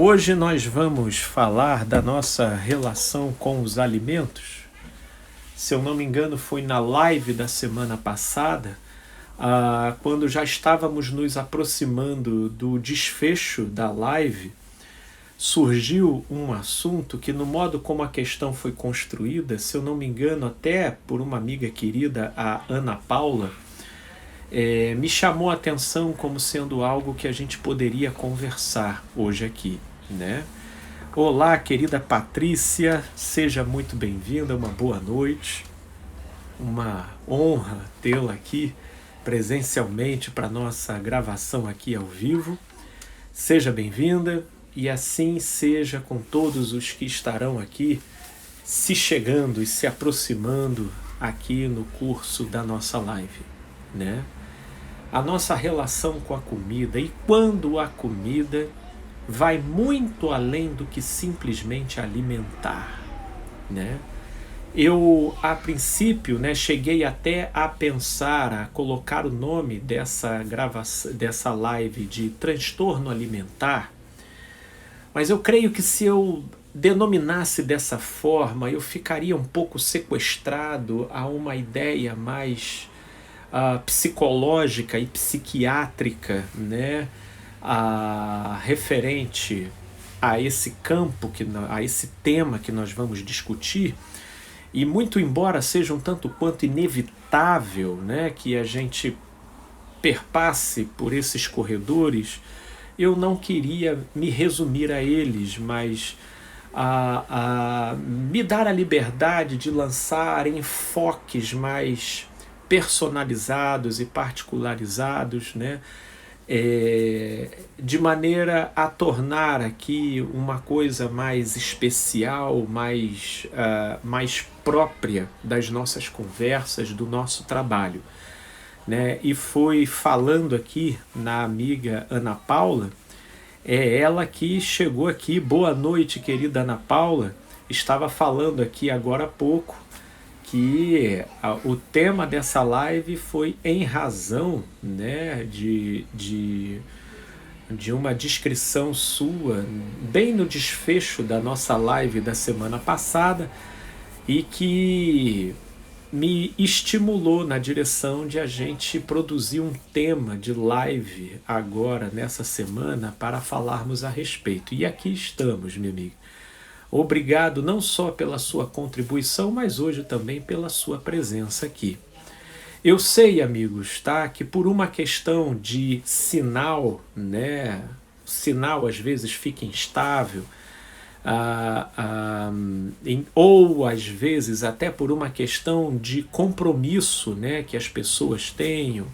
Hoje nós vamos falar da nossa relação com os alimentos. Se eu não me engano, foi na live da semana passada, quando já estávamos nos aproximando do desfecho da live, surgiu um assunto que, no modo como a questão foi construída, se eu não me engano, até por uma amiga querida, a Ana Paula, me chamou a atenção como sendo algo que a gente poderia conversar hoje aqui, né? Olá, querida Patrícia, seja muito bem-vinda, uma boa noite, uma honra tê-la aqui presencialmente para nossa gravação aqui ao vivo. Seja bem-vinda e assim seja com todos os que estarão aqui se chegando e se aproximando aqui no curso da nossa live, né? A nossa relação com a comida e quando a comida vai muito além do que simplesmente alimentar, né? Eu, a princípio, né, cheguei até a pensar, a colocar o nome dessa gravação, dessa live de transtorno alimentar, mas eu creio que se eu denominasse dessa forma, eu ficaria um pouco sequestrado a uma ideia mais psicológica e psiquiátrica, né, referente a esse campo, a esse tema que nós vamos discutir. E muito embora seja um tanto quanto inevitável, né, que a gente perpasse por esses corredores, eu não queria me resumir a eles, mas me dar a liberdade de lançar enfoques mais personalizados e particularizados, né? De maneira a tornar aqui uma coisa mais especial, mais própria das nossas conversas, do nosso trabalho, né? E foi falando aqui na amiga Ana Paula, ela que chegou aqui. Boa noite, querida Ana Paula. Estava falando aqui agora há pouco que o tema dessa live foi em razão, né, de uma descrição sua, bem no desfecho da nossa live da semana passada, e que me estimulou na direção de a gente produzir um tema de live agora, nessa semana, para falarmos a respeito. E aqui estamos, minha amiga. Obrigado não só pela sua contribuição, mas hoje também pela sua presença aqui. Eu sei, amigos, tá, que por uma questão de sinal, né, o sinal às vezes fica instável, ou às vezes até por uma questão de compromisso, né, que as pessoas tenham,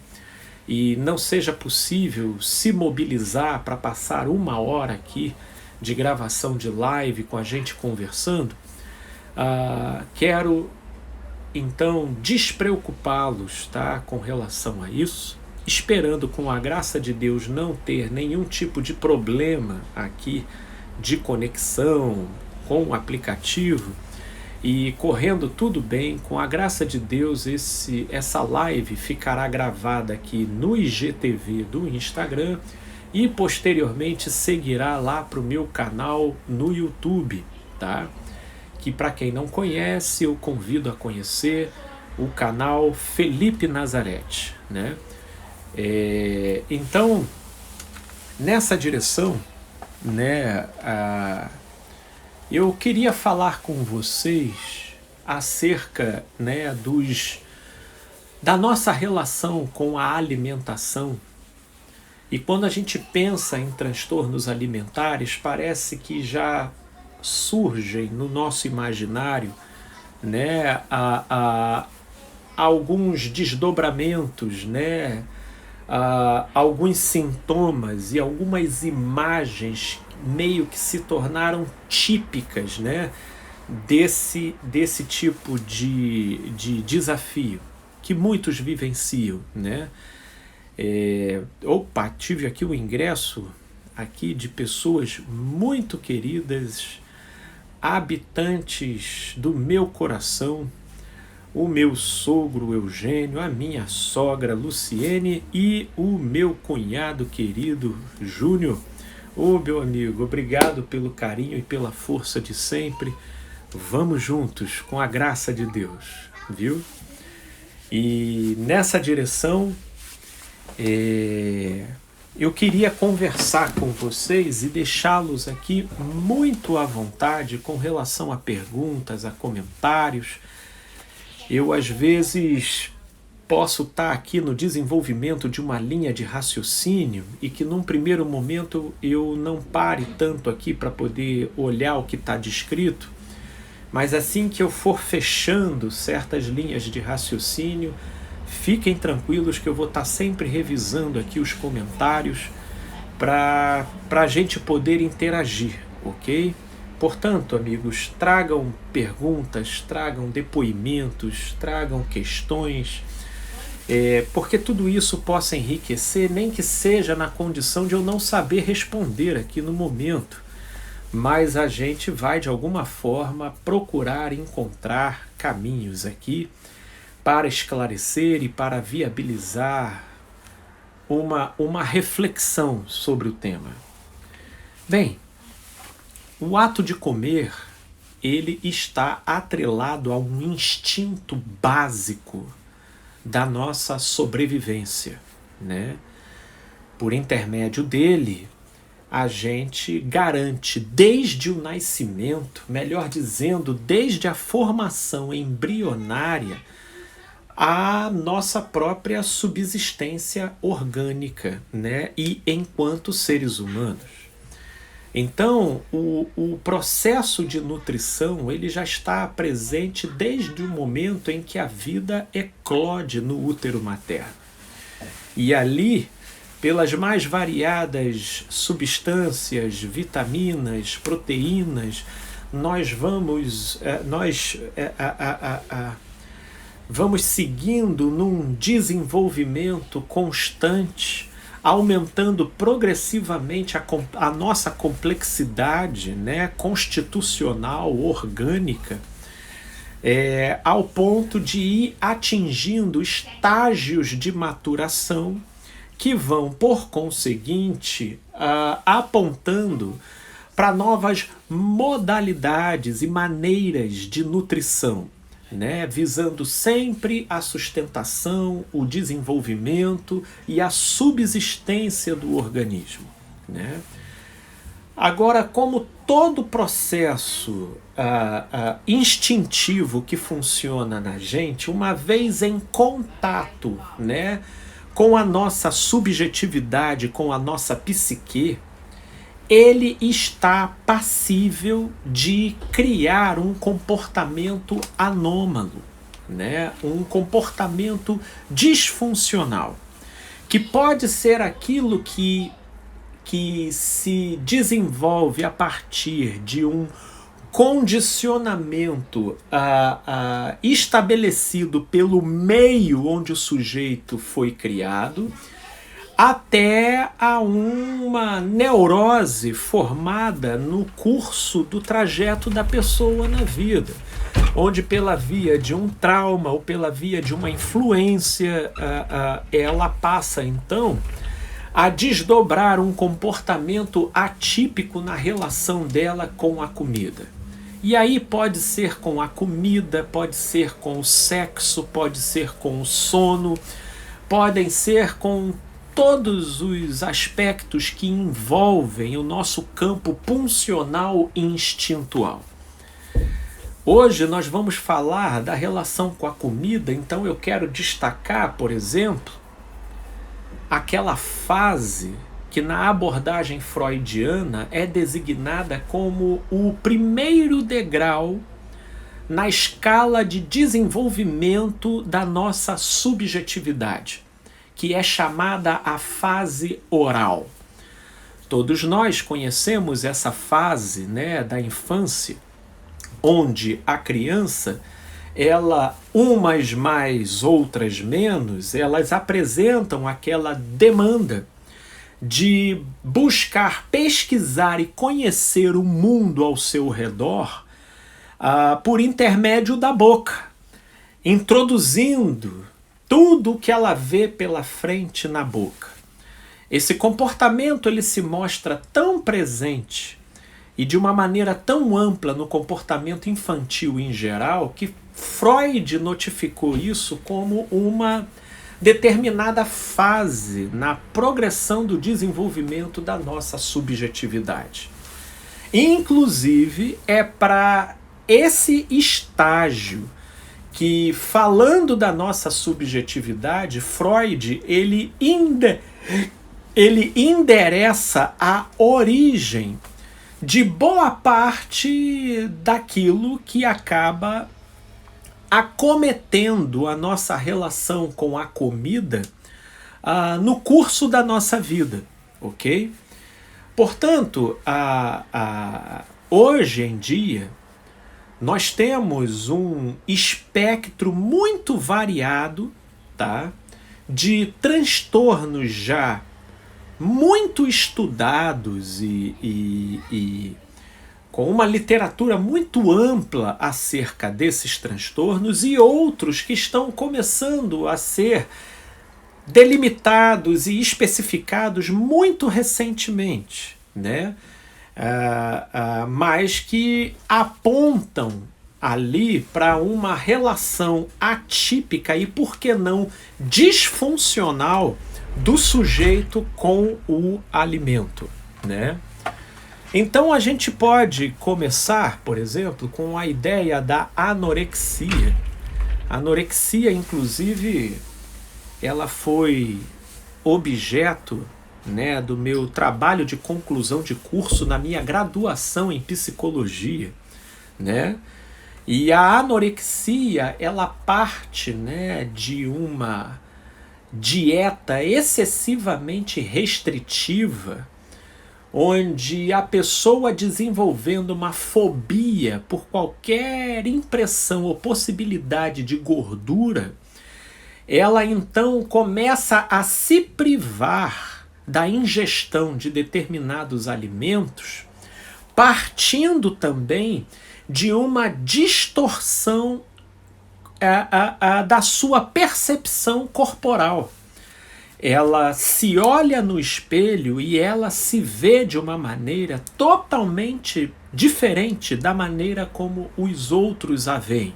e não seja possível se mobilizar para passar uma hora aqui de gravação de live com a gente conversando. Quero então despreocupá-los, tá, com relação a isso, esperando com a graça de Deus não ter nenhum tipo de problema aqui de conexão com o aplicativo, e correndo tudo bem, com a graça de Deus essa live ficará gravada aqui no IGTV do Instagram e posteriormente seguirá lá para o meu canal no YouTube, tá? Que, para quem não conhece, eu convido a conhecer o canal Felipe Nazarete, né? Então, nessa direção, né, eu queria falar com vocês acerca, né, da nossa relação com a alimentação. E quando a gente pensa em transtornos alimentares, parece que já surgem no nosso imaginário, né, alguns desdobramentos, né, alguns sintomas e algumas imagens meio que se tornaram típicas, né, desse tipo de desafio que muitos vivenciam, né? Tive aqui o ingresso aqui de pessoas muito queridas, habitantes do meu coração, o meu sogro Eugênio, a minha sogra Luciene e o meu cunhado querido Júnior. Ô, meu amigo, obrigado pelo carinho e pela força de sempre. Vamos juntos com a graça de Deus, viu? E nessa direção, eu queria conversar com vocês e deixá-los aqui muito à vontade com relação a perguntas, a comentários. Eu, às vezes, posso estar aqui no desenvolvimento de uma linha de raciocínio e que num primeiro momento eu não pare tanto aqui para poder olhar o que está descrito, mas assim que eu for fechando certas linhas de raciocínio, fiquem tranquilos que eu vou estar sempre revisando aqui os comentários para a gente poder interagir, ok? Portanto, amigos, tragam perguntas, tragam depoimentos, tragam questões, porque tudo isso possa enriquecer, nem que seja na condição de eu não saber responder aqui no momento, mas a gente vai de alguma forma procurar encontrar caminhos aqui para esclarecer e para viabilizar uma reflexão sobre o tema. Bem, o ato de comer, ele está atrelado a um instinto básico da nossa sobrevivência, né? Por intermédio dele, a gente garante desde o nascimento, melhor dizendo, desde a formação embrionária, a nossa própria subsistência orgânica, né? E enquanto seres humanos. Então, o processo de nutrição ele já está presente desde o momento em que a vida eclode no útero materno. E ali, pelas mais variadas substâncias, vitaminas, proteínas, nós vamos seguindo num desenvolvimento constante, aumentando progressivamente a nossa complexidade, né, constitucional, orgânica, ao ponto de ir atingindo estágios de maturação que vão, por conseguinte, apontando para novas modalidades e maneiras de nutrição, né, visando sempre a sustentação, o desenvolvimento e a subsistência do organismo, né? Agora, como todo processo instintivo que funciona na gente, uma vez em contato, né, com a nossa subjetividade, com a nossa psique, ele está passível de criar um comportamento anômalo, né? Um comportamento disfuncional, que pode ser aquilo que se desenvolve a partir de um condicionamento estabelecido pelo meio onde o sujeito foi criado, até a uma neurose formada no curso do trajeto da pessoa na vida, onde pela via de um trauma ou pela via de uma influência, ela passa então a desdobrar um comportamento atípico na relação dela com a comida. E aí pode ser com a comida, pode ser com o sexo, pode ser com o sono, podem ser com todos os aspectos que envolvem o nosso campo pulsional e instintual. Hoje nós vamos falar da relação com a comida, então eu quero destacar, por exemplo, aquela fase que na abordagem freudiana é designada como o primeiro degrau na escala de desenvolvimento da nossa subjetividade, que é chamada a fase oral. Todos nós conhecemos essa fase, né, da infância, onde a criança, ela, umas mais, outras menos, elas apresentam aquela demanda de buscar pesquisar e conhecer o mundo ao seu redor por intermédio da boca, introduzindo tudo o que ela vê pela frente na boca. Esse comportamento ele se mostra tão presente e de uma maneira tão ampla no comportamento infantil em geral que Freud notificou isso como uma determinada fase na progressão do desenvolvimento da nossa subjetividade. Inclusive, é para esse estágio que, falando da nossa subjetividade, Freud ele endereça a origem de boa parte daquilo que acaba acometendo a nossa relação com a comida no curso da nossa vida, ok? Portanto, hoje em dia, nós temos um espectro muito variado, tá, de transtornos já muito estudados e com uma literatura muito ampla acerca desses transtornos e outros que estão começando a ser delimitados e especificados muito recentemente, né? Mas que apontam ali para uma relação atípica e, por que não, disfuncional do sujeito com o alimento, né? Então a gente pode começar, por exemplo, com a ideia da anorexia. A anorexia, inclusive, ela foi objeto, né, do meu trabalho de conclusão de curso na minha graduação em psicologia, né? E a anorexia, ela parte, né, de uma dieta excessivamente restritiva, onde a pessoa desenvolvendo uma fobia por qualquer impressão ou possibilidade de gordura, ela então começa a se privar da ingestão de determinados alimentos, partindo também de uma distorção da sua percepção corporal. Ela se olha no espelho e ela se vê de uma maneira totalmente diferente da maneira como os outros a veem.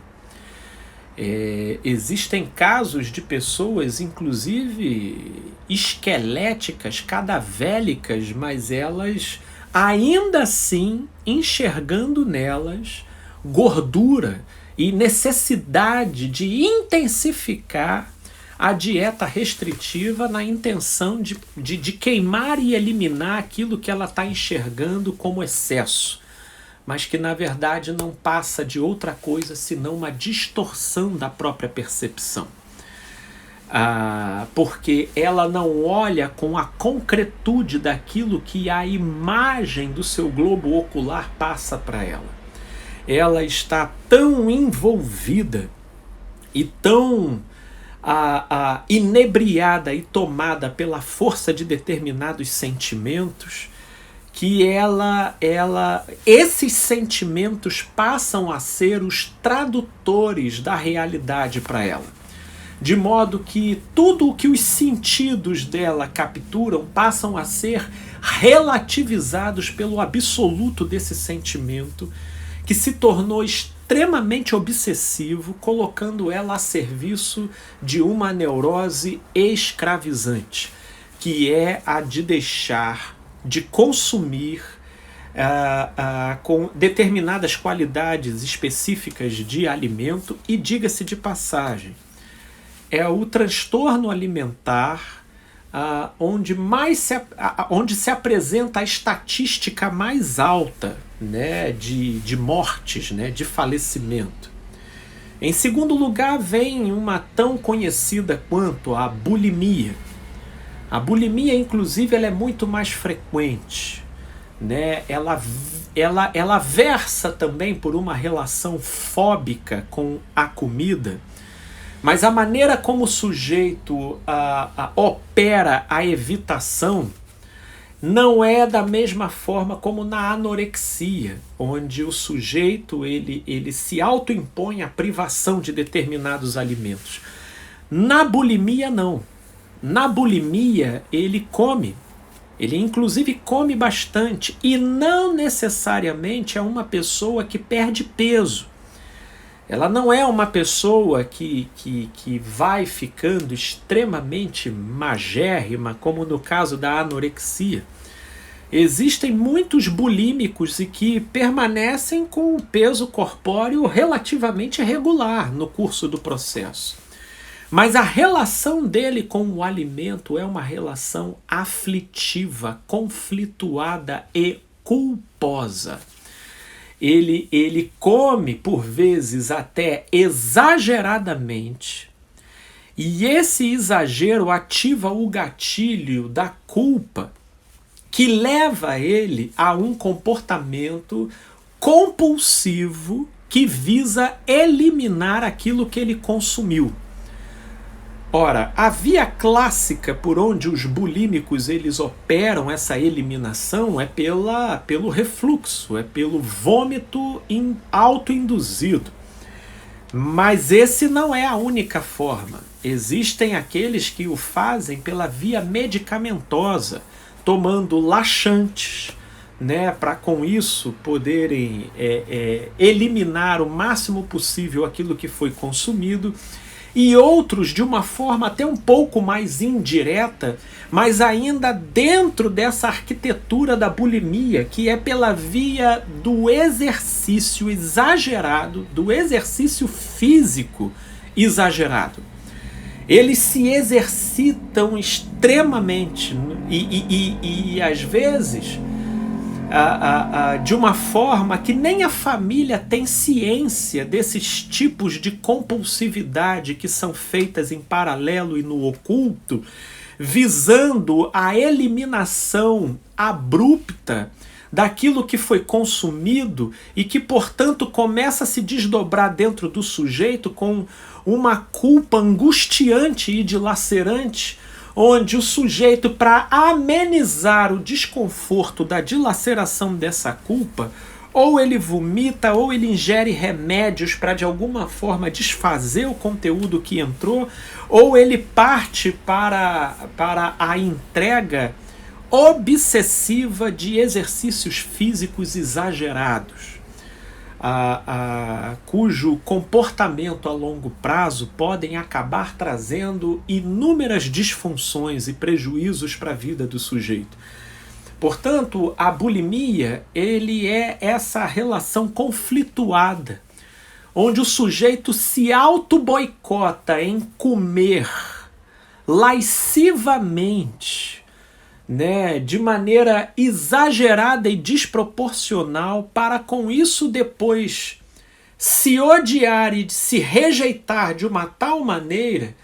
Existem casos de pessoas, inclusive esqueléticas, cadavélicas, mas elas ainda assim enxergando nelas gordura e necessidade de intensificar a dieta restritiva na intenção de queimar e eliminar aquilo que ela está enxergando como excesso, mas que na verdade não passa de outra coisa senão uma distorção da própria percepção. Porque ela não olha com a concretude daquilo que a imagem do seu globo ocular passa para ela. Ela está tão envolvida e tão inebriada e tomada pela força de determinados sentimentos que esses sentimentos passam a ser os tradutores da realidade para ela. De modo que tudo o que os sentidos dela capturam passam a ser relativizados pelo absoluto desse sentimento, que se tornou extremamente obsessivo, colocando ela a serviço de uma neurose escravizante, que é a de deixar de consumir com determinadas qualidades específicas de alimento. E diga-se de passagem, é o transtorno alimentar onde se apresenta a estatística mais alta, né, de mortes, né, de falecimento. Em segundo lugar vem uma tão conhecida quanto a bulimia. A bulimia, inclusive, ela é muito mais frequente, né? Ela versa também por uma relação fóbica com a comida, mas a maneira como o sujeito opera a evitação não é da mesma forma como na anorexia, onde o sujeito ele se autoimpõe a privação de determinados alimentos. Na bulimia, não. na bulimia ele come. Ele inclusive come bastante e não necessariamente é uma pessoa que perde peso. Ela não é uma pessoa que vai ficando extremamente magérrima, como no caso da anorexia. Existem muitos bulímicos e que permanecem com o peso corpóreo relativamente regular no curso do processo. Mas a relação dele com o alimento é uma relação aflitiva, conflituada e culposa. Ele come, por vezes, até exageradamente, e esse exagero ativa o gatilho da culpa, que leva ele a um comportamento compulsivo que visa eliminar aquilo que ele consumiu. Ora, a via clássica por onde os bulímicos eles operam essa eliminação é pelo refluxo, é pelo vômito autoinduzido. Mas esse não é a única forma. Existem aqueles que o fazem pela via medicamentosa, tomando laxantes, né, para com isso poderem eliminar o máximo possível aquilo que foi consumido, e outros de uma forma até um pouco mais indireta, mas ainda dentro dessa arquitetura da bulimia, que é pela via do exercício exagerado, do exercício físico exagerado. Eles se exercitam extremamente e às vezes de uma forma que nem a família tem ciência desses tipos de compulsividade que são feitas em paralelo e no oculto, visando a eliminação abrupta daquilo que foi consumido e que, portanto, começa a se desdobrar dentro do sujeito com uma culpa angustiante e dilacerante, onde o sujeito, para amenizar o desconforto da dilaceração dessa culpa, ou ele vomita, ou ele ingere remédios para de alguma forma desfazer o conteúdo que entrou, ou ele parte para a entrega obsessiva de exercícios físicos exagerados, cujo comportamento a longo prazo podem acabar trazendo inúmeras disfunções e prejuízos para a vida do sujeito. Portanto, a bulimia ele é essa relação conflituada, onde o sujeito se auto-boicota em comer lascivamente, né, de maneira exagerada e desproporcional, para com isso depois se odiar e se rejeitar de uma tal maneira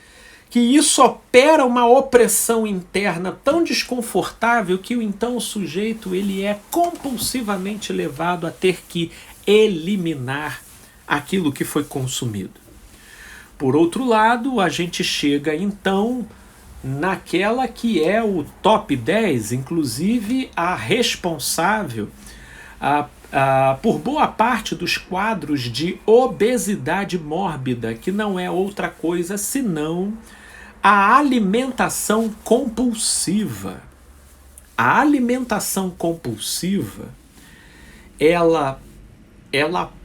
que isso opera uma opressão interna tão desconfortável que então o sujeito ele é compulsivamente levado a ter que eliminar aquilo que foi consumido. Por outro lado, a gente chega então naquela que é o top 10, inclusive a responsável por boa parte dos quadros de obesidade mórbida, que não é outra coisa senão a alimentação compulsiva. A alimentação compulsiva, ela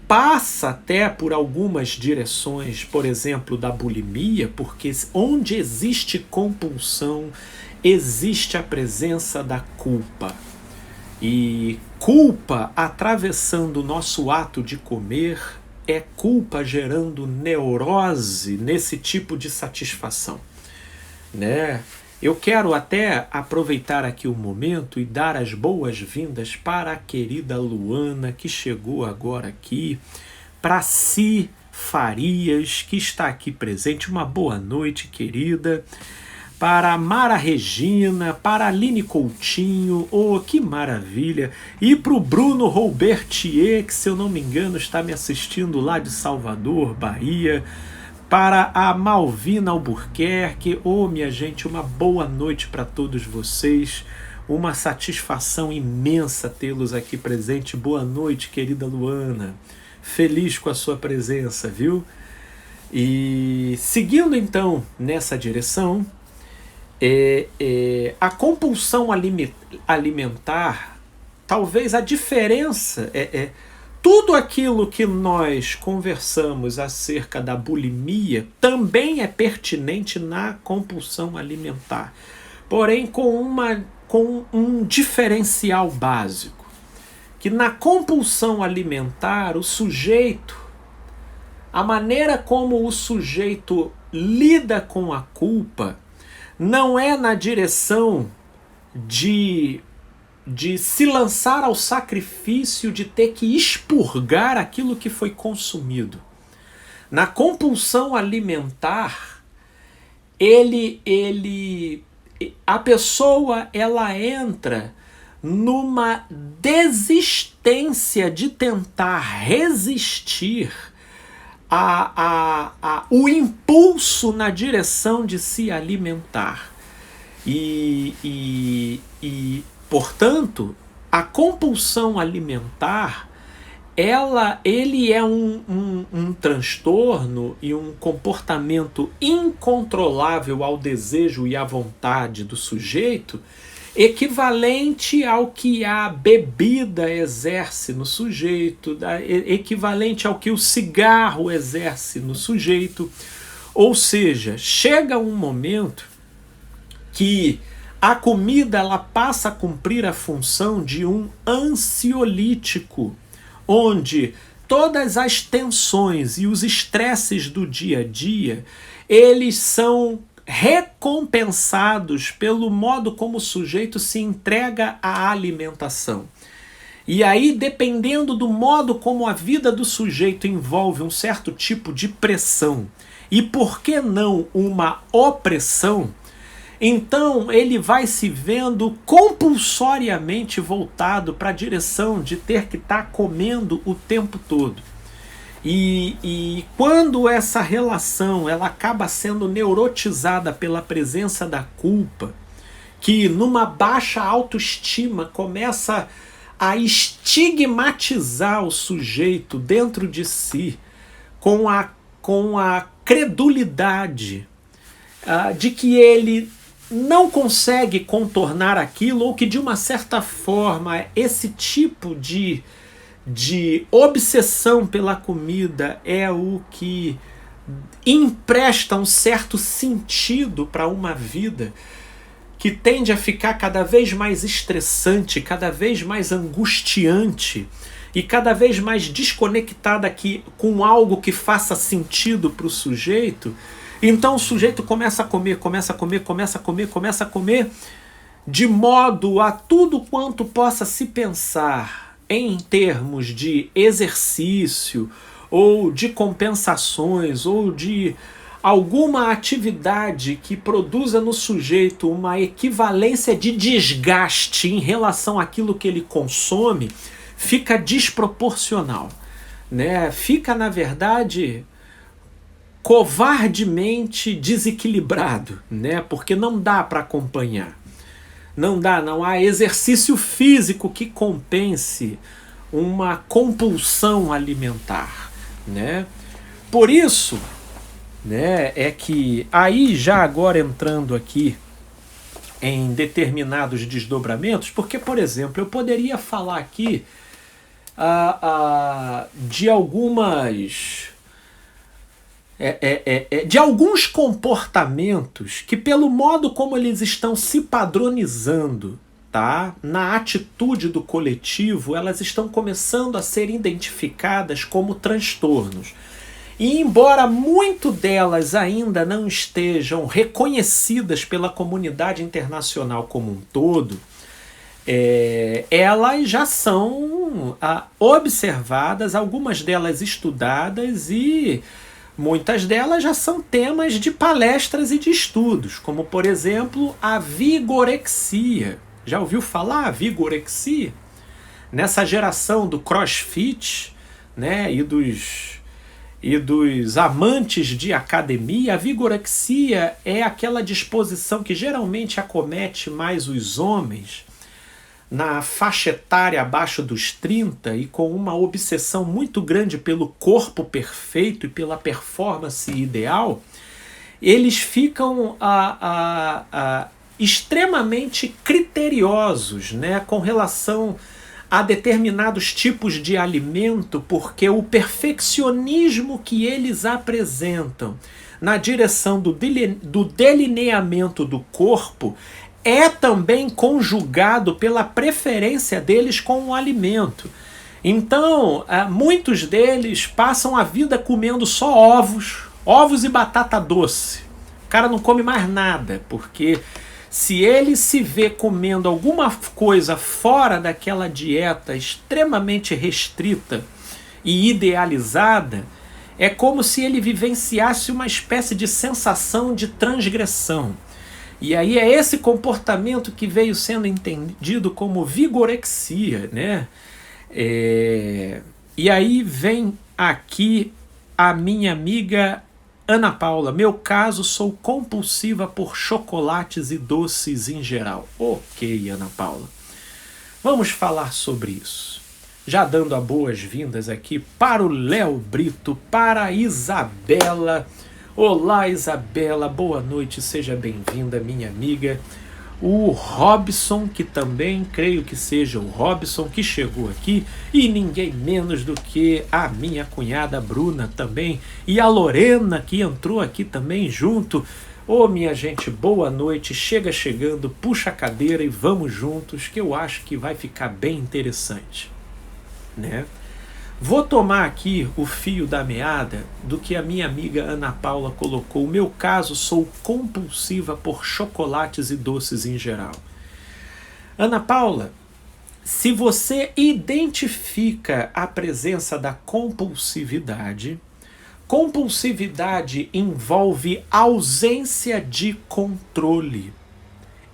passa até por algumas direções, por exemplo, da bulimia, porque onde existe compulsão, existe a presença da culpa. E culpa atravessando o nosso ato de comer é culpa gerando neurose nesse tipo de satisfação, né? Eu quero até aproveitar aqui o momento e dar as boas-vindas para a querida Luana, que chegou agora aqui, para Si Farias, que está aqui presente. Uma boa noite, querida. Para a Mara Regina, para a Aline Coutinho, oh, que maravilha. E para o Bruno Roubertier, que se eu não me engano está me assistindo lá de Salvador, Bahia. Para a Malvina Albuquerque, oh, minha gente, uma boa noite para todos vocês. Uma satisfação imensa tê-los aqui presente. Boa noite, querida Luana. Feliz com a sua presença, viu? E seguindo então nessa direção, A compulsão alimentar, talvez a diferença tudo aquilo que nós conversamos acerca da bulimia também é pertinente na compulsão alimentar, porém com um diferencial básico, que na compulsão alimentar a maneira como o sujeito lida com a culpa não é na direção de se lançar ao sacrifício de ter que expurgar aquilo que foi consumido. Na compulsão alimentar, a pessoa ela entra numa desistência de tentar resistir o impulso na direção de se alimentar. Portanto, a compulsão alimentar, ele é um transtorno e um comportamento incontrolável ao desejo e à vontade do sujeito, equivalente ao que a bebida exerce no sujeito, equivalente ao que o cigarro exerce no sujeito. Ou seja, chega um momento que a comida ela passa a cumprir a função de um ansiolítico, onde todas as tensões e os estresses do dia a dia, eles são recompensados pelo modo como o sujeito se entrega à alimentação. E aí, dependendo do modo como a vida do sujeito envolve um certo tipo de pressão, e por que não uma opressão, então ele vai se vendo compulsoriamente voltado para a direção de ter que estar comendo o tempo todo. E quando essa relação ela acaba sendo neurotizada pela presença da culpa, que numa baixa autoestima começa a estigmatizar o sujeito dentro de si com a credulidade de que ele não consegue contornar aquilo, ou que de uma certa forma esse tipo de obsessão pela comida é o que empresta um certo sentido para uma vida que tende a ficar cada vez mais estressante, cada vez mais angustiante e cada vez mais desconectada com algo que faça sentido para o sujeito. Então o sujeito começa a comer, de modo a tudo quanto possa se pensar em termos de exercício, ou de compensações, ou de alguma atividade que produza no sujeito uma equivalência de desgaste em relação àquilo que ele consome, fica desproporcional, né? Fica, na verdade, covardemente desequilibrado, né? Porque não dá para acompanhar. Não há exercício físico que compense uma compulsão alimentar, né? Por isso, né, é que aí já agora entrando aqui em determinados desdobramentos, porque, por exemplo, eu poderia falar aqui de alguns comportamentos que, pelo modo como eles estão se padronizando, tá, na atitude do coletivo, elas estão começando a ser identificadas como transtornos. E embora muito delas ainda não estejam reconhecidas pela comunidade internacional como um todo, elas já são observadas, algumas delas estudadas, e muitas delas já são temas de palestras e de estudos, como, por exemplo, a vigorexia. Já ouviu falar a vigorexia? Nessa geração do crossfit, né, e dos amantes de academia, a vigorexia é aquela disposição que geralmente acomete mais os homens na faixa etária abaixo dos 30 e com uma obsessão muito grande pelo corpo perfeito e pela performance ideal. eles ficam extremamente criteriosos, né, com relação a determinados tipos de alimento, porque o perfeccionismo que eles apresentam na direção do delineamento do corpo é também conjugado pela preferência deles com o alimento. Então, muitos deles passam a vida comendo só ovos e batata doce. O cara não come mais nada, porque se ele se vê comendo alguma coisa fora daquela dieta extremamente restrita e idealizada, é como se ele vivenciasse uma espécie de sensação de transgressão. E aí é esse comportamento que veio sendo entendido como vigorexia, né? E aí vem aqui a minha amiga Ana Paula. Meu caso, sou compulsiva por chocolates e doces em geral. Ok, Ana Paula. Vamos falar sobre isso. Já dando as boas-vindas aqui para o Léo Brito, para a Isabela. Olá, Isabela, boa noite, seja bem-vinda, minha amiga. O Robson, que também creio que seja o Robson que chegou aqui, e ninguém menos do que a minha cunhada Bruna também, e a Lorena que entrou aqui também junto. Ô, minha gente, boa noite, chega chegando, puxa a cadeira e vamos juntos, que eu acho que vai ficar bem interessante, né? Vou tomar aqui o fio da meada do que a minha amiga Ana Paula colocou. O meu caso, sou compulsiva por chocolates e doces em geral. Ana Paula, se você identifica a presença da compulsividade, compulsividade envolve ausência de controle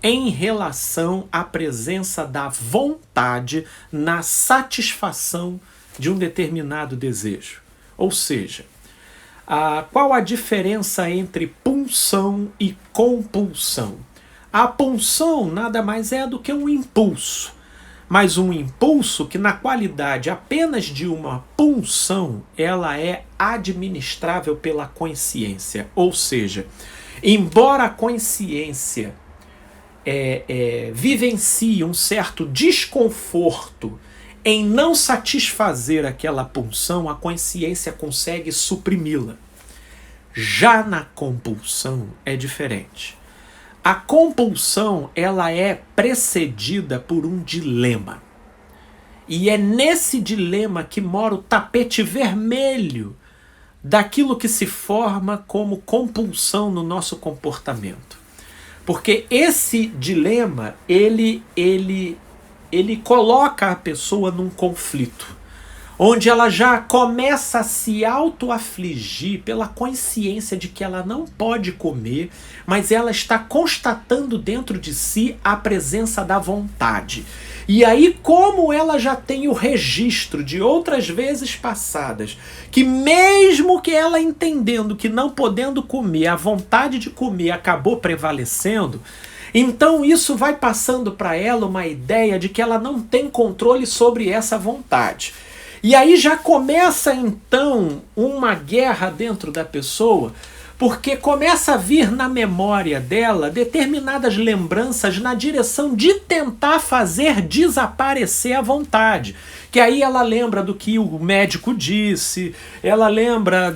em relação à presença da vontade na satisfação de um determinado desejo. Ou seja, qual a diferença entre pulsão e compulsão? A pulsão nada mais é do que um impulso, mas um impulso que na qualidade apenas de uma pulsão, ela é administrável pela consciência. Ou seja, embora a consciência vivencie um certo desconforto em não satisfazer aquela pulsão, a consciência consegue suprimi-la. Já na compulsão é diferente. A compulsão, ela é precedida por um dilema. E é nesse dilema que mora o tapete vermelho daquilo que se forma como compulsão no nosso comportamento. Porque esse dilema, ele coloca a pessoa num conflito, onde ela já começa a se auto-afligir pela consciência de que ela não pode comer, mas ela está constatando dentro de si a presença da vontade. E aí, como ela já tem o registro de outras vezes passadas, que mesmo que ela entendendo que não podendo comer, a vontade de comer acabou prevalecendo, então isso vai passando para ela uma ideia de que ela não tem controle sobre essa vontade. E aí já começa então uma guerra dentro da pessoa, porque começa a vir na memória dela determinadas lembranças na direção de tentar fazer desaparecer a vontade. Que aí ela lembra do que o médico disse, ela lembra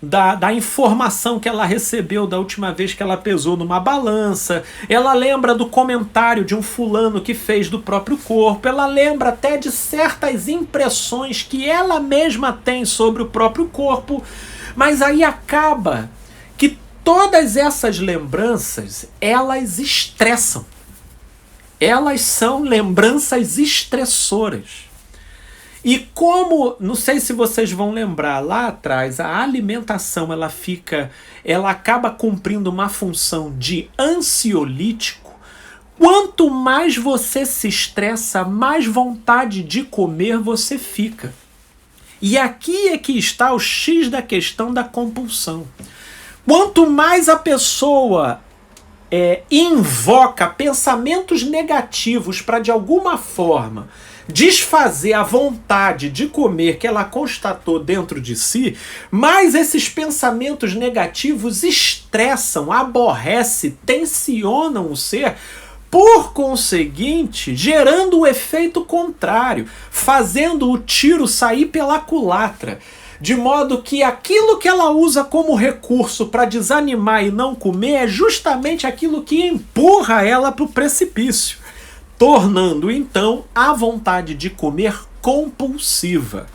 da informação que ela recebeu da última vez que ela pesou numa balança, ela lembra do comentário de um fulano que fez do próprio corpo, ela lembra até de certas impressões que ela mesma tem sobre o próprio corpo, mas aí acaba que todas essas lembranças, elas estressam. Elas são lembranças estressoras. E como, não sei se vocês vão lembrar, lá atrás a alimentação ela acaba cumprindo uma função de ansiolítico. Quanto mais você se estressa, mais vontade de comer você fica. E aqui é que está o X da questão da compulsão. Quanto mais a pessoa invoca pensamentos negativos para de alguma forma desfazer a vontade de comer que ela constatou dentro de si, mais esses pensamentos negativos estressam, aborrecem, tensionam o ser, por conseguinte, gerando o efeito contrário, fazendo o tiro sair pela culatra. De modo que aquilo que ela usa como recurso para desanimar e não comer é justamente aquilo que empurra ela para o precipício, tornando então a vontade de comer compulsiva.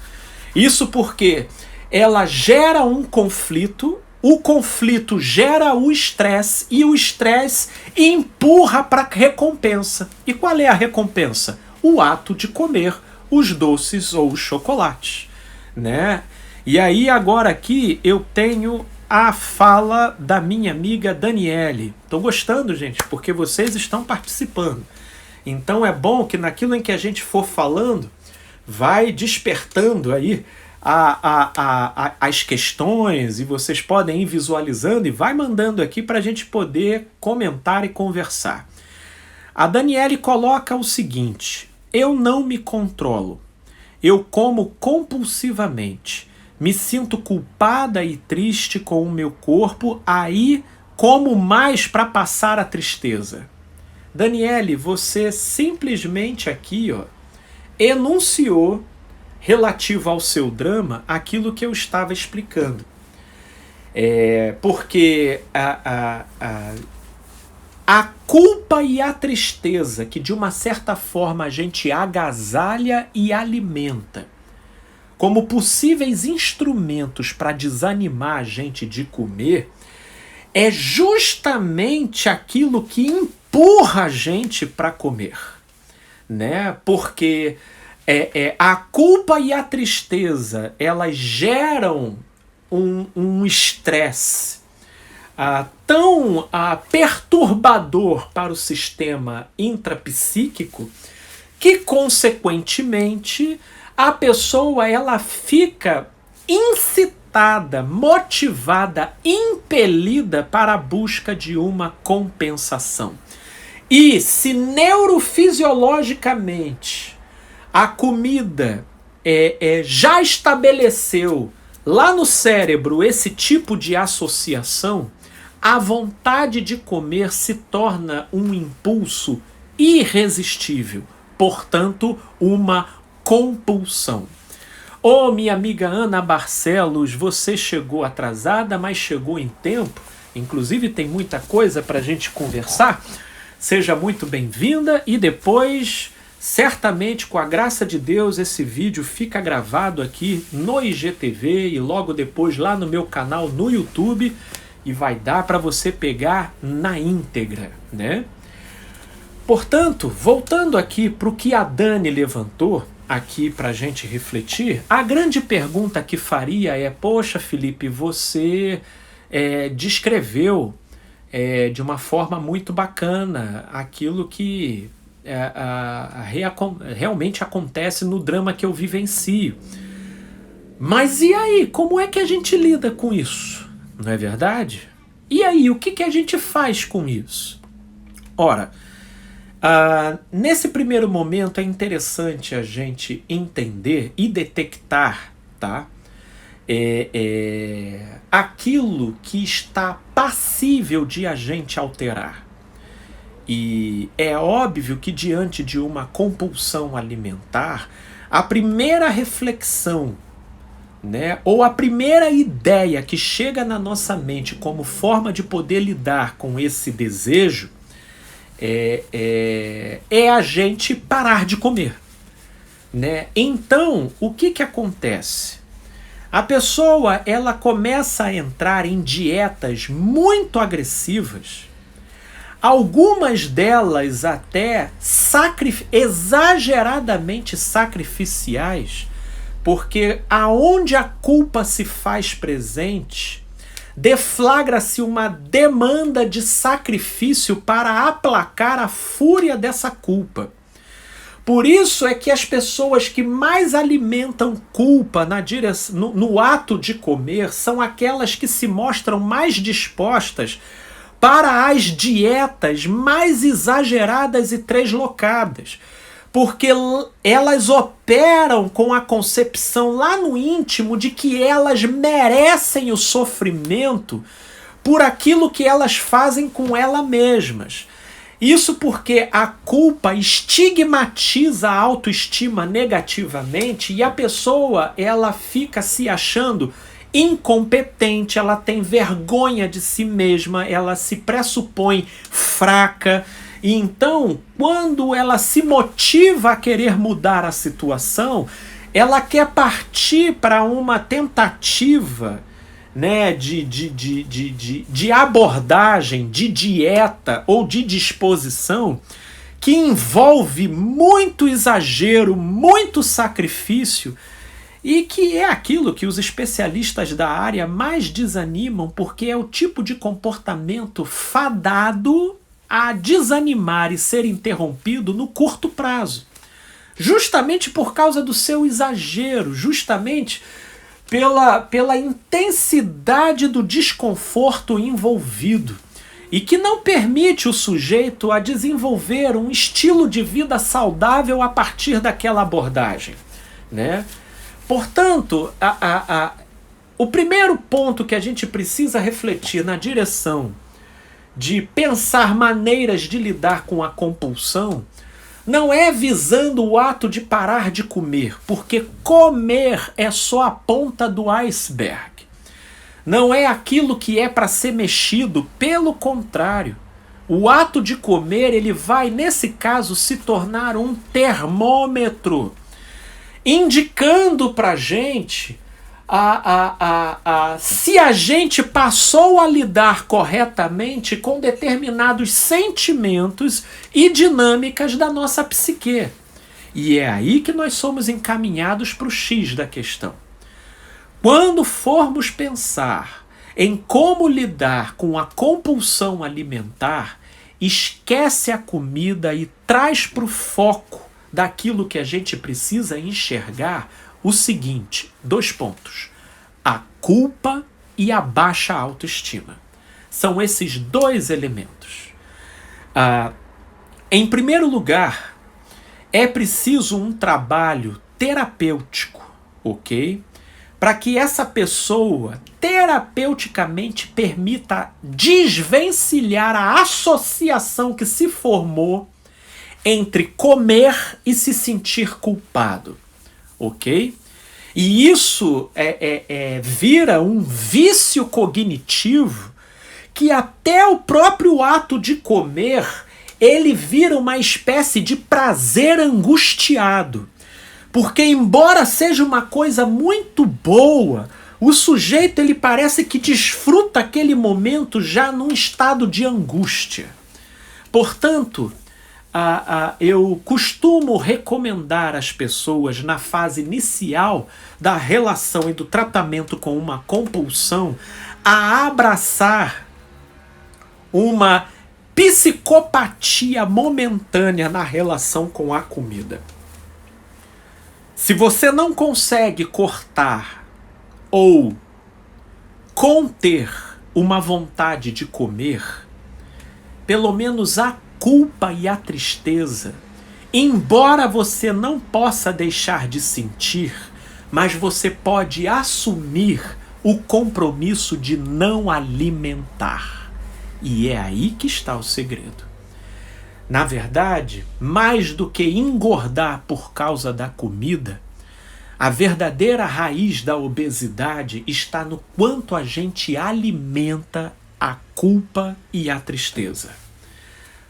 Isso porque ela gera um conflito, o conflito gera o estresse e o estresse empurra para a recompensa. E qual é a recompensa? O ato de comer os doces ou os chocolates, né? E aí agora aqui eu tenho a fala da minha amiga Daniele. Estou gostando, gente, porque vocês estão participando. Então é bom que naquilo em que a gente for falando, vai despertando aí as questões e vocês podem ir visualizando e vai mandando aqui para a gente poder comentar e conversar. A Daniele coloca o seguinte: eu não me controlo, eu como compulsivamente, me sinto culpada e triste com o meu corpo, aí como mais para passar a tristeza. Daniele, você simplesmente aqui enunciou, relativo ao seu drama, aquilo que eu estava explicando. Porque a culpa e a tristeza que de uma certa forma a gente agasalha e alimenta como possíveis instrumentos para desanimar a gente de comer, é justamente aquilo que empurra a gente para comer, né? Porque a culpa e a tristeza, elas geram um estresse tão perturbador para o sistema intrapsíquico que, consequentemente, a pessoa ela fica incitada, motivada, impelida para a busca de uma compensação. E se neurofisiologicamente a comida já estabeleceu lá no cérebro esse tipo de associação, a vontade de comer se torna um impulso irresistível, portanto, uma compulsão. Minha amiga Ana Barcelos, você chegou atrasada, mas chegou em tempo. Inclusive tem muita coisa para a gente conversar. Seja muito bem-vinda e depois, certamente, com a graça de Deus, esse vídeo fica gravado aqui no IGTV e logo depois lá no meu canal no YouTube e vai dar para você pegar na íntegra, né? Portanto, voltando aqui para o que a Dani levantou aqui para a gente refletir, a grande pergunta que faria é: poxa, Felipe, você descreveu de uma forma muito bacana aquilo que realmente acontece no drama que eu vivencio. Mas e aí, como é que a gente lida com isso? Não é verdade? E aí, o que a gente faz com isso? Ora, nesse primeiro momento é interessante a gente entender e detectar, tá? Aquilo que está passível de a gente alterar. E é óbvio que diante de uma compulsão alimentar, a primeira reflexão, né, ou a primeira ideia que chega na nossa mente como forma de poder lidar com esse desejo é a gente parar de comer, né? Então, o que acontece? A pessoa ela começa a entrar em dietas muito agressivas, algumas delas até exageradamente sacrificiais, porque aonde a culpa se faz presente, deflagra-se uma demanda de sacrifício para aplacar a fúria dessa culpa. Por isso é que as pessoas que mais alimentam culpa no ato de comer são aquelas que se mostram mais dispostas para as dietas mais exageradas e treslocadas. porque elas operam com a concepção lá no íntimo de que elas merecem o sofrimento por aquilo que elas fazem com elas mesmas. Isso porque a culpa estigmatiza a autoestima negativamente e a pessoa ela fica se achando incompetente, ela tem vergonha de si mesma, ela se pressupõe fraca. E então, quando ela se motiva a querer mudar a situação, ela quer partir para uma tentativa, né, de abordagem, de dieta ou de disposição que envolve muito exagero, muito sacrifício e que é aquilo que os especialistas da área mais desanimam, porque é o tipo de comportamento fadado a desanimar e ser interrompido no curto prazo. Justamente por causa do seu exagero, justamente pela intensidade do desconforto envolvido e que não permite o sujeito a desenvolver um estilo de vida saudável a partir daquela abordagem, né? Portanto, o primeiro ponto que a gente precisa refletir na direção de pensar maneiras de lidar com a compulsão não é visando o ato de parar de comer, porque comer é só a ponta do iceberg. Não é aquilo que é para ser mexido, pelo contrário. O ato de comer, ele vai, nesse caso, se tornar um termômetro, indicando para a gente se a gente passou a lidar corretamente com determinados sentimentos e dinâmicas da nossa psique. E é aí que nós somos encaminhados para o X da questão. Quando formos pensar em como lidar com a compulsão alimentar, esquece a comida e traz para o foco daquilo que a gente precisa enxergar o seguinte, 2 pontos. A culpa e a baixa autoestima. São esses 2 elementos. Em primeiro lugar, é preciso um trabalho terapêutico, ok? Para que essa pessoa terapeuticamente permita desvencilhar a associação que se formou entre comer e se sentir culpado. Ok? E isso vira um vício cognitivo que até o próprio ato de comer ele vira uma espécie de prazer angustiado. Porque embora seja uma coisa muito boa, o sujeito ele parece que desfruta aquele momento já num estado de angústia. Portanto, eu costumo recomendar às pessoas na fase inicial da relação e do tratamento com uma compulsão a abraçar uma psicopatia momentânea na relação com a comida. Se você não consegue cortar ou conter uma vontade de comer, pelo menos a culpa e a tristeza, embora você não possa deixar de sentir, mas você pode assumir o compromisso de não alimentar. E é aí que está o segredo. Na verdade, mais do que engordar por causa da comida, a verdadeira raiz da obesidade está no quanto a gente alimenta a culpa e a tristeza.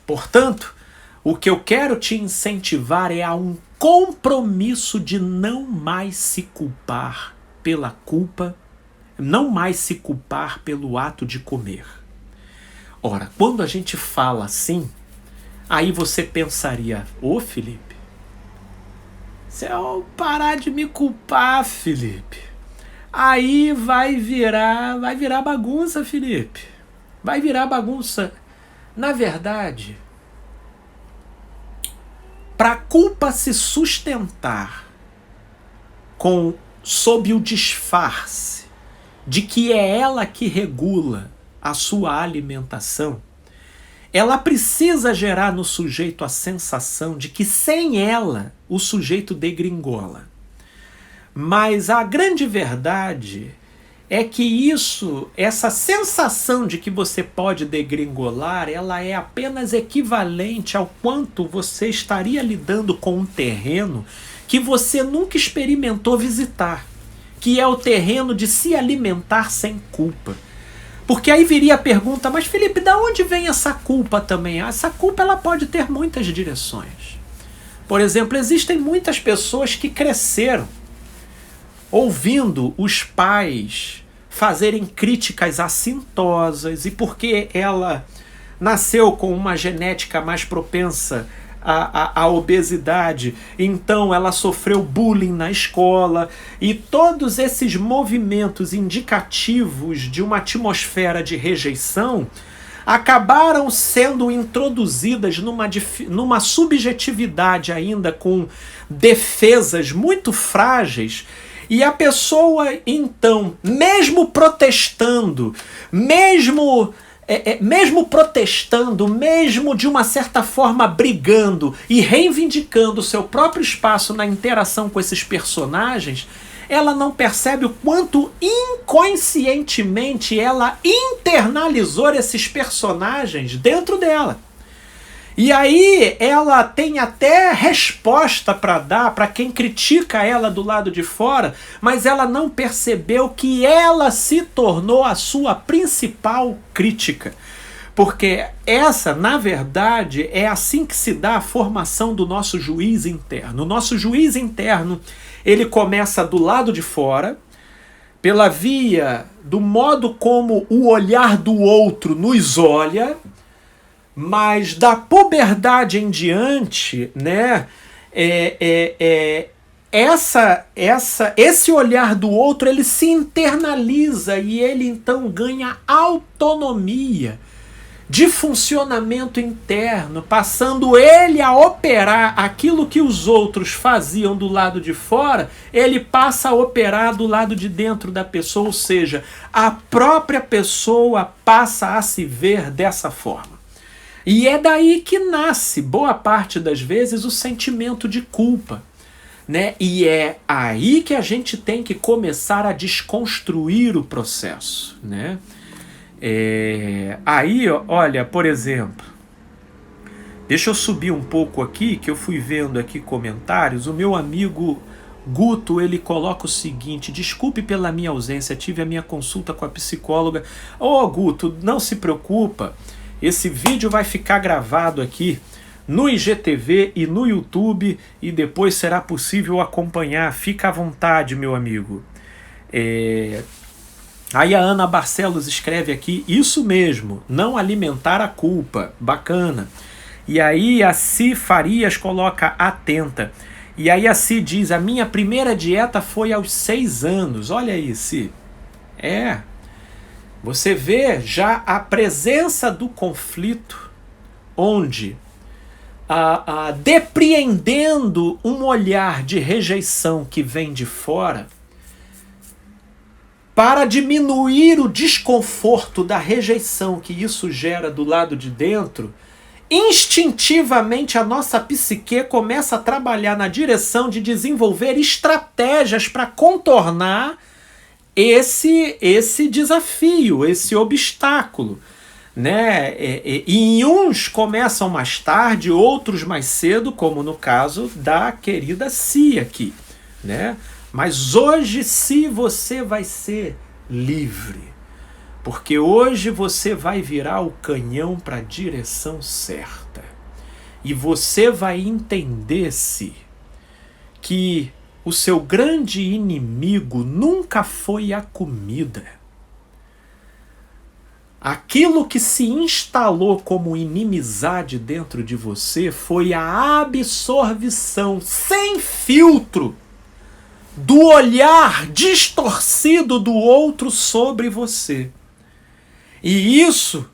Portanto, o que eu quero te incentivar é a um compromisso de não mais se culpar pela culpa, não mais se culpar pelo ato de comer. Ora, quando a gente fala assim, aí você pensaria, Felipe, se eu parar de me culpar, Felipe, aí vai virar bagunça, Felipe. Vai virar bagunça. Na verdade, para a culpa se sustentar sob o disfarce de que é ela que regula a sua alimentação, ela precisa gerar no sujeito a sensação de que sem ela o sujeito degringola. Mas a grande verdade é que essa sensação de que você pode degringolar, ela é apenas equivalente ao quanto você estaria lidando com um terreno que você nunca experimentou visitar, que é o terreno de se alimentar sem culpa. Porque aí viria a pergunta, mas Felipe, da onde vem essa culpa também? Essa culpa ela pode ter muitas direções. Por exemplo, existem muitas pessoas que cresceram ouvindo os pais fazerem críticas assintosas, e porque ela nasceu com uma genética mais propensa à obesidade, então ela sofreu bullying na escola, e todos esses movimentos indicativos de uma atmosfera de rejeição acabaram sendo introduzidas numa subjetividade ainda com defesas muito frágeis. E a pessoa, então, mesmo protestando, mesmo de uma certa forma brigando e reivindicando o seu próprio espaço na interação com esses personagens, ela não percebe o quanto inconscientemente ela internalizou esses personagens dentro dela. E aí ela tem até resposta para dar para quem critica ela do lado de fora, mas ela não percebeu que ela se tornou a sua principal crítica. Porque essa, na verdade, é assim que se dá a formação do nosso juiz interno. O nosso juiz interno, ele começa do lado de fora, pela via do modo como o olhar do outro nos olha, mas da puberdade em diante, né, esse olhar do outro ele se internaliza e ele então ganha autonomia de funcionamento interno, passando ele a operar aquilo que os outros faziam do lado de fora, ele passa a operar do lado de dentro da pessoa, ou seja, a própria pessoa passa a se ver dessa forma. E é daí que nasce, boa parte das vezes, o sentimento de culpa, né? E é aí que a gente tem que começar a desconstruir o processo, né? Aí, olha, por exemplo, deixa eu subir um pouco aqui, que eu fui vendo aqui comentários. O meu amigo Guto, ele coloca o seguinte: desculpe pela minha ausência, tive a minha consulta com a psicóloga. Guto, não se preocupa. Esse vídeo vai ficar gravado aqui no IGTV e no YouTube e depois será possível acompanhar. Fica à vontade, meu amigo. Aí a Ana Barcelos escreve aqui, isso mesmo, não alimentar a culpa. Bacana. E aí a Si Farias coloca atenta. E aí a Si diz, a minha primeira dieta foi aos 6 anos. Olha aí, Si. Você vê já a presença do conflito, onde, depreendendo um olhar de rejeição que vem de fora, para diminuir o desconforto da rejeição que isso gera do lado de dentro, instintivamente a nossa psique começa a trabalhar na direção de desenvolver estratégias para contornar esse desafio, esse obstáculo, né? E uns começam mais tarde, outros mais cedo, como no caso da querida Si aqui, né? Mas hoje, Se, você vai ser livre, porque hoje você vai virar o canhão para a direção certa e você vai entender, Se, que o seu grande inimigo nunca foi a comida. Aquilo que se instalou como inimizade dentro de você foi a absorção sem filtro do olhar distorcido do outro sobre você. E isso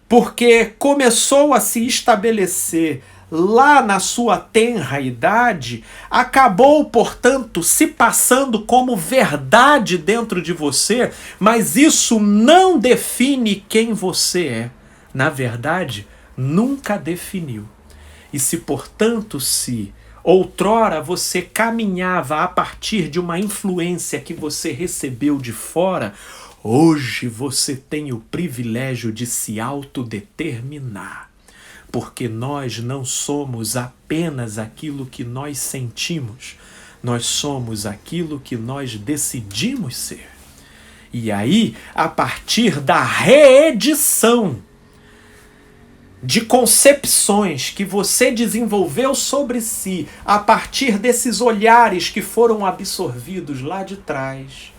porque começou a se estabelecer lá na sua tenra idade, acabou, portanto, se passando como verdade dentro de você, mas isso não define quem você é. Na verdade, nunca definiu. E se, portanto, se outrora você caminhava a partir de uma influência que você recebeu de fora, hoje você tem o privilégio de se autodeterminar. Porque nós não somos apenas aquilo que nós sentimos, nós somos aquilo que nós decidimos ser. E aí, a partir da reedição de concepções que você desenvolveu sobre si, a partir desses olhares que foram absorvidos lá de trás,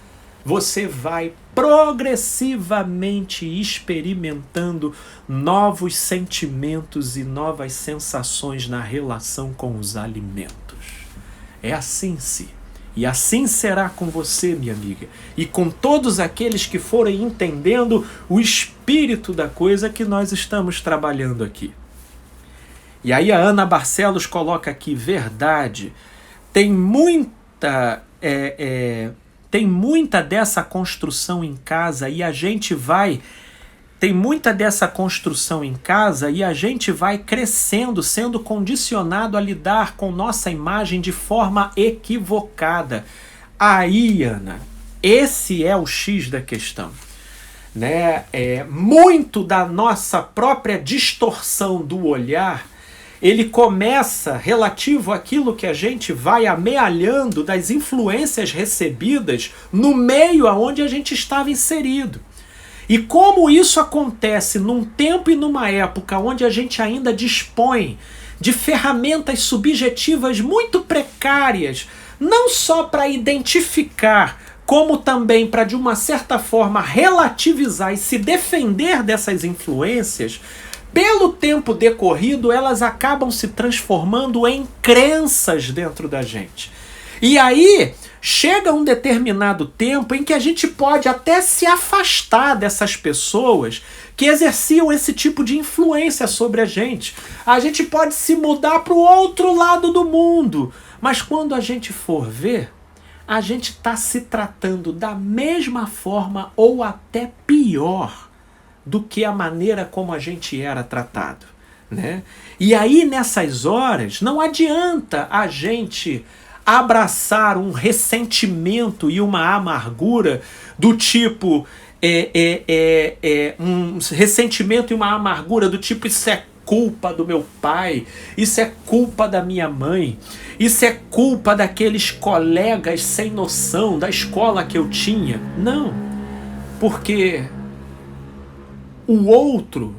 você vai progressivamente experimentando novos sentimentos e novas sensações na relação com os alimentos. É assim, sim. E assim será com você, minha amiga, e com todos aqueles que forem entendendo o espírito da coisa que nós estamos trabalhando aqui. E aí a Ana Barcelos coloca aqui, verdade, tem muita dessa construção em casa e a gente vai... Tem muita dessa construção em casa e a gente vai crescendo, sendo condicionado a lidar com nossa imagem de forma equivocada. Aí, Ana, esse é o X da questão. Né? Muito da nossa própria distorção do olhar, ele começa relativo àquilo que a gente vai amealhando das influências recebidas no meio aonde a gente estava inserido. E como isso acontece num tempo e numa época onde a gente ainda dispõe de ferramentas subjetivas muito precárias, não só para identificar, como também para, de uma certa forma, relativizar e se defender dessas influências, pelo tempo decorrido, elas acabam se transformando em crenças dentro da gente. E aí... chega um determinado tempo em que a gente pode até se afastar dessas pessoas que exerciam esse tipo de influência sobre a gente. A gente pode se mudar para o outro lado do mundo. Mas quando a gente for ver, a gente está se tratando da mesma forma ou até pior do que a maneira como a gente era tratado. Né? E aí, nessas horas, não adianta a gente... abraçar um ressentimento e uma amargura do tipo um ressentimento e uma amargura do tipo, isso é culpa do meu pai, isso é culpa da minha mãe, isso é culpa daqueles colegas sem noção da escola que eu tinha. Não, porque o outro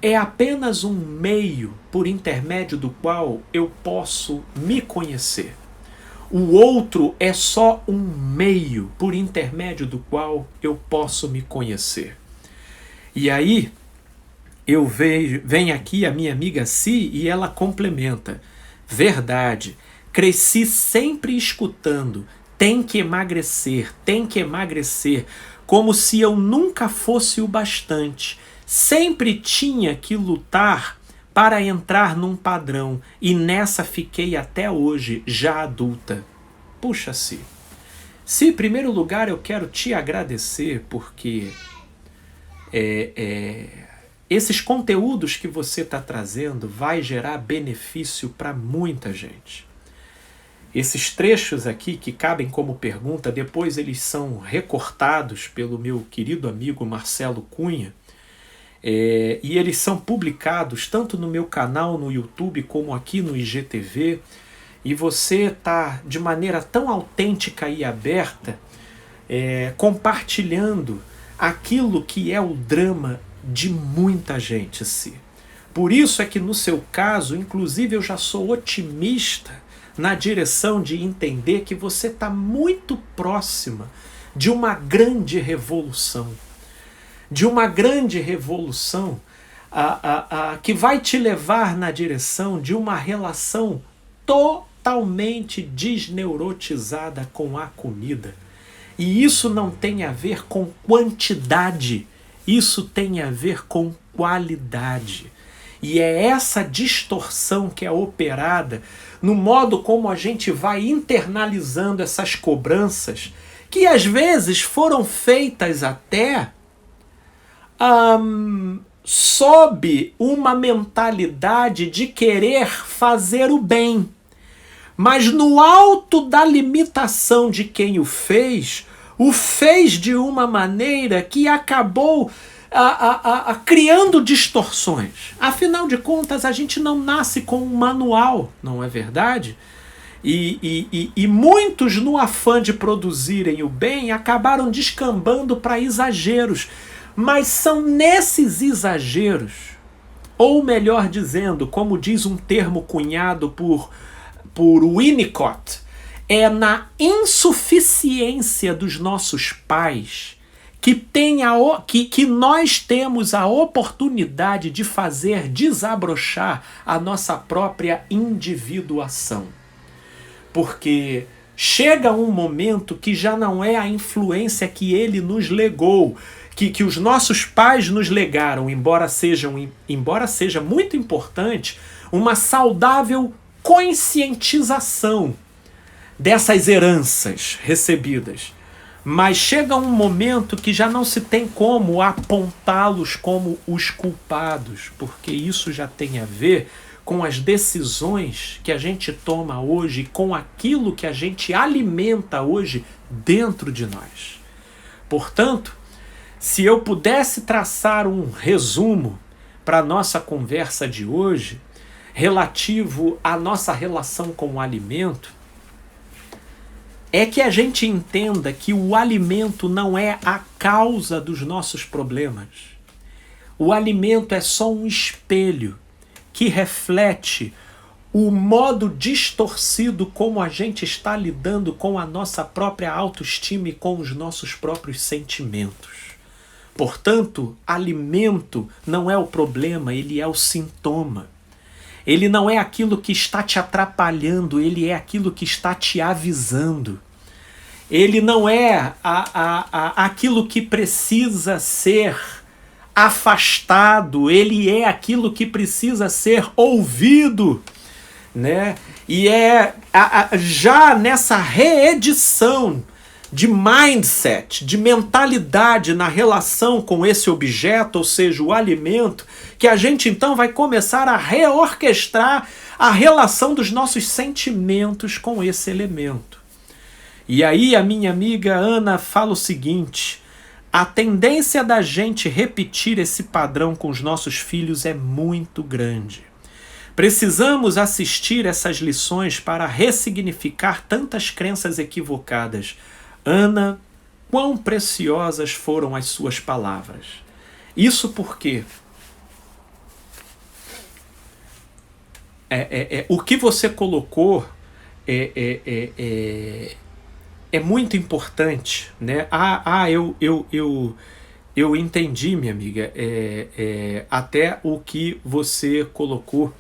é apenas um meio por intermédio do qual eu posso me conhecer. O outro é só um meio por intermédio do qual eu posso me conhecer. E aí, vem aqui a minha amiga Si e ela complementa. Verdade, cresci sempre escutando, tem que emagrecer, como se eu nunca fosse o bastante. Sempre tinha que lutar para entrar num padrão, e nessa fiquei até hoje, já adulta. Puxa, Si, em primeiro lugar eu quero te agradecer porque esses conteúdos que você está trazendo vai gerar benefício para muita gente. Esses trechos aqui que cabem como pergunta, depois eles são recortados pelo meu querido amigo Marcelo Cunha, e eles são publicados tanto no meu canal no YouTube como aqui no IGTV, e você está de maneira tão autêntica e aberta compartilhando aquilo que é o drama de muita gente. Por isso é que no seu caso, inclusive, eu já sou otimista na direção de entender que você está muito próxima de uma grande revolução. De uma grande revolução que vai te levar na direção de uma relação totalmente desneurotizada com a comida. E isso não tem a ver com quantidade, isso tem a ver com qualidade. E é essa distorção que é operada no modo como a gente vai internalizando essas cobranças, que às vezes foram feitas até sob uma mentalidade de querer fazer o bem. Mas no alto da limitação de quem o fez de uma maneira que acabou criando distorções. Afinal de contas, a gente não nasce com um manual, não é verdade? E muitos, no afã de produzirem o bem, acabaram descambando para exageros. Mas são nesses exageros, ou melhor dizendo, como diz um termo cunhado por Winnicott, é na insuficiência dos nossos pais que nós temos a oportunidade de fazer desabrochar a nossa própria individuação. Porque chega um momento que já não é a influência que ele nos legou, que os nossos pais nos legaram, embora seja muito importante, uma saudável conscientização dessas heranças recebidas. Mas chega um momento que já não se tem como apontá-los como os culpados, porque isso já tem a ver com as decisões que a gente toma hoje, com aquilo que a gente alimenta hoje dentro de nós. Portanto, se eu pudesse traçar um resumo para a nossa conversa de hoje, relativo à nossa relação com o alimento, é que a gente entenda que o alimento não é a causa dos nossos problemas. O alimento é só um espelho que reflete o modo distorcido como a gente está lidando com a nossa própria autoestima e com os nossos próprios sentimentos. Portanto, alimento não é o problema, ele é o sintoma. Ele não é aquilo que está te atrapalhando, ele é aquilo que está te avisando. Ele não é aquilo que precisa ser afastado, ele é aquilo que precisa ser ouvido, né? E é já nessa reedição de mindset, de mentalidade na relação com esse objeto, ou seja, o alimento, que a gente então vai começar a reorquestrar a relação dos nossos sentimentos com esse elemento. E aí a minha amiga Ana fala o seguinte: a tendência da gente repetir esse padrão com os nossos filhos é muito grande. Precisamos assistir essas lições para ressignificar tantas crenças equivocadas. Ana, quão preciosas foram as suas palavras. Isso porque o que você colocou é muito importante, né? Eu entendi, minha amiga, até o que você colocou.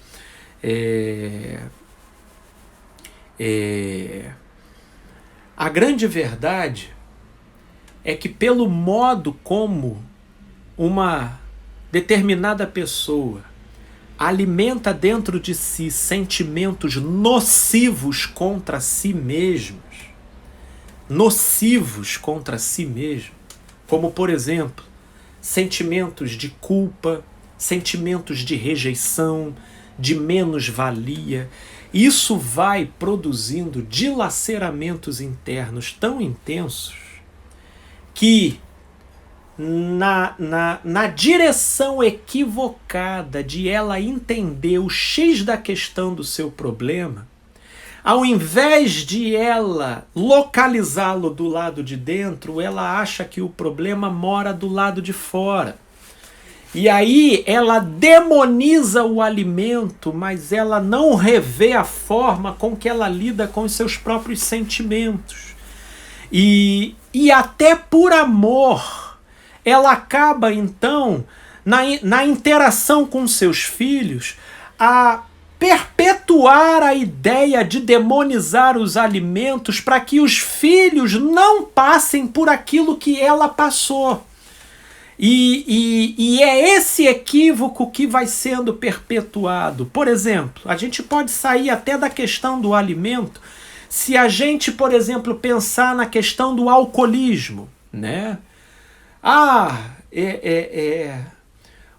A grande verdade é que pelo modo como uma determinada pessoa alimenta dentro de si sentimentos nocivos contra si mesmo, como por exemplo, sentimentos de culpa, sentimentos de rejeição, de menos-valia, isso vai produzindo dilaceramentos internos tão intensos que na direção equivocada de ela entender o X da questão do seu problema, ao invés de ela localizá-lo do lado de dentro, ela acha que o problema mora do lado de fora. E aí ela demoniza o alimento, mas ela não revê a forma com que ela lida com os seus próprios sentimentos. E até por amor, ela acaba então, na interação com seus filhos, a perpetuar a ideia de demonizar os alimentos para que os filhos não passem por aquilo que ela passou. E é esse equívoco que vai sendo perpetuado. Por exemplo, a gente pode sair até da questão do alimento se a gente, por exemplo, pensar na questão do alcoolismo, né?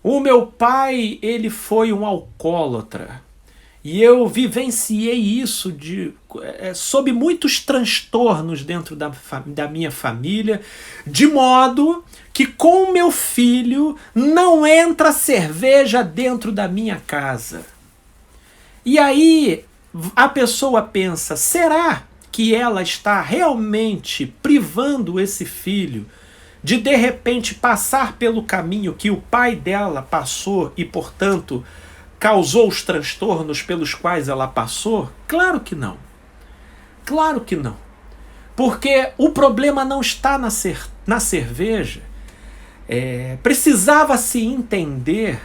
O meu pai, ele foi um alcoólatra. E eu vivenciei isso sob muitos transtornos dentro da minha família, de modo que com meu filho não entra cerveja dentro da minha casa. E aí a pessoa pensa, será que ela está realmente privando esse filho de repente passar pelo caminho que o pai dela passou e, portanto, causou os transtornos pelos quais ela passou? Claro que não. Claro que não. Porque o problema não está na cerveja. Precisava se entender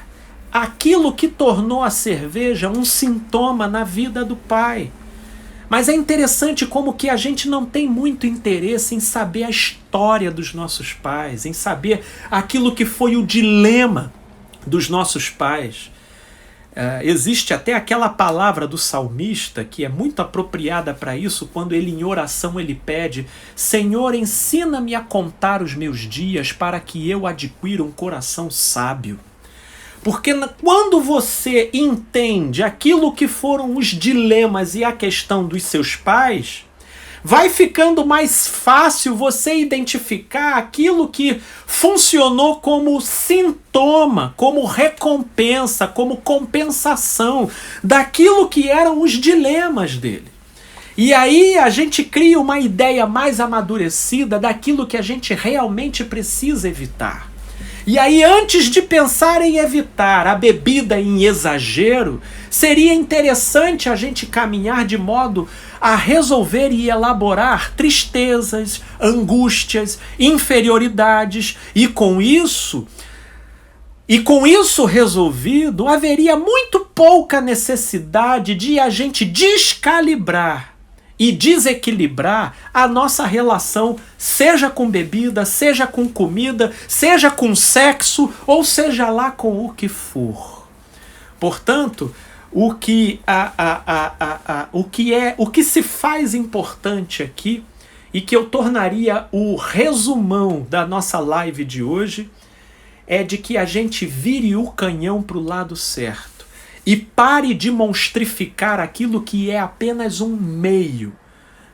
aquilo que tornou a cerveja um sintoma na vida do pai. Mas é interessante como que a gente não tem muito interesse em saber a história dos nossos pais, em saber aquilo que foi o dilema dos nossos pais. Existe até aquela palavra do salmista que é muito apropriada para isso, quando ele em oração ele pede: Senhor, ensina-me a contar os meus dias para que eu adquira um coração sábio. Porque quando você entende aquilo que foram os dilemas e a questão dos seus pais, vai ficando mais fácil você identificar aquilo que funcionou como sintoma, como recompensa, como compensação daquilo que eram os dilemas dele. E aí a gente cria uma ideia mais amadurecida daquilo que a gente realmente precisa evitar. E aí, antes de pensar em evitar a bebida em exagero, seria interessante a gente caminhar de modo a resolver e elaborar tristezas, angústias, inferioridades, e com isso resolvido, haveria muito pouca necessidade de a gente descalibrar e desequilibrar a nossa relação, seja com bebida, seja com comida, seja com sexo, ou seja lá com o que for. Portanto, o que se faz importante aqui, e que eu tornaria o resumão da nossa live de hoje, é de que a gente vire o canhão para o lado certo. E pare de monstrificar aquilo que é apenas um meio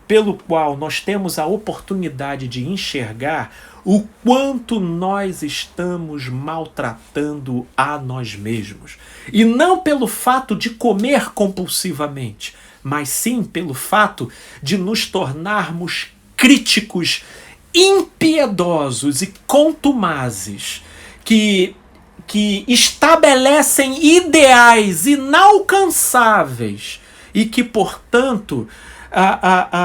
pelo qual nós temos a oportunidade de enxergar o quanto nós estamos maltratando a nós mesmos. E não pelo fato de comer compulsivamente, mas sim pelo fato de nos tornarmos críticos, impiedosos e contumazes, que estabelecem ideais inalcançáveis e que, portanto,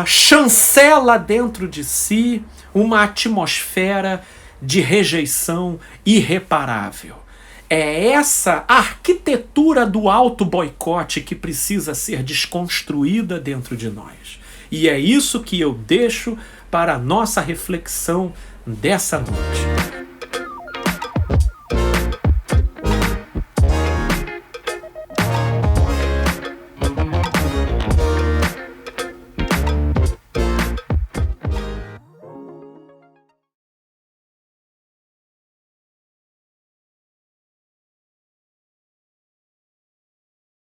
chancela dentro de si uma atmosfera de rejeição irreparável. É essa arquitetura do auto-boicote que precisa ser desconstruída dentro de nós. E é isso que eu deixo para a nossa reflexão dessa noite.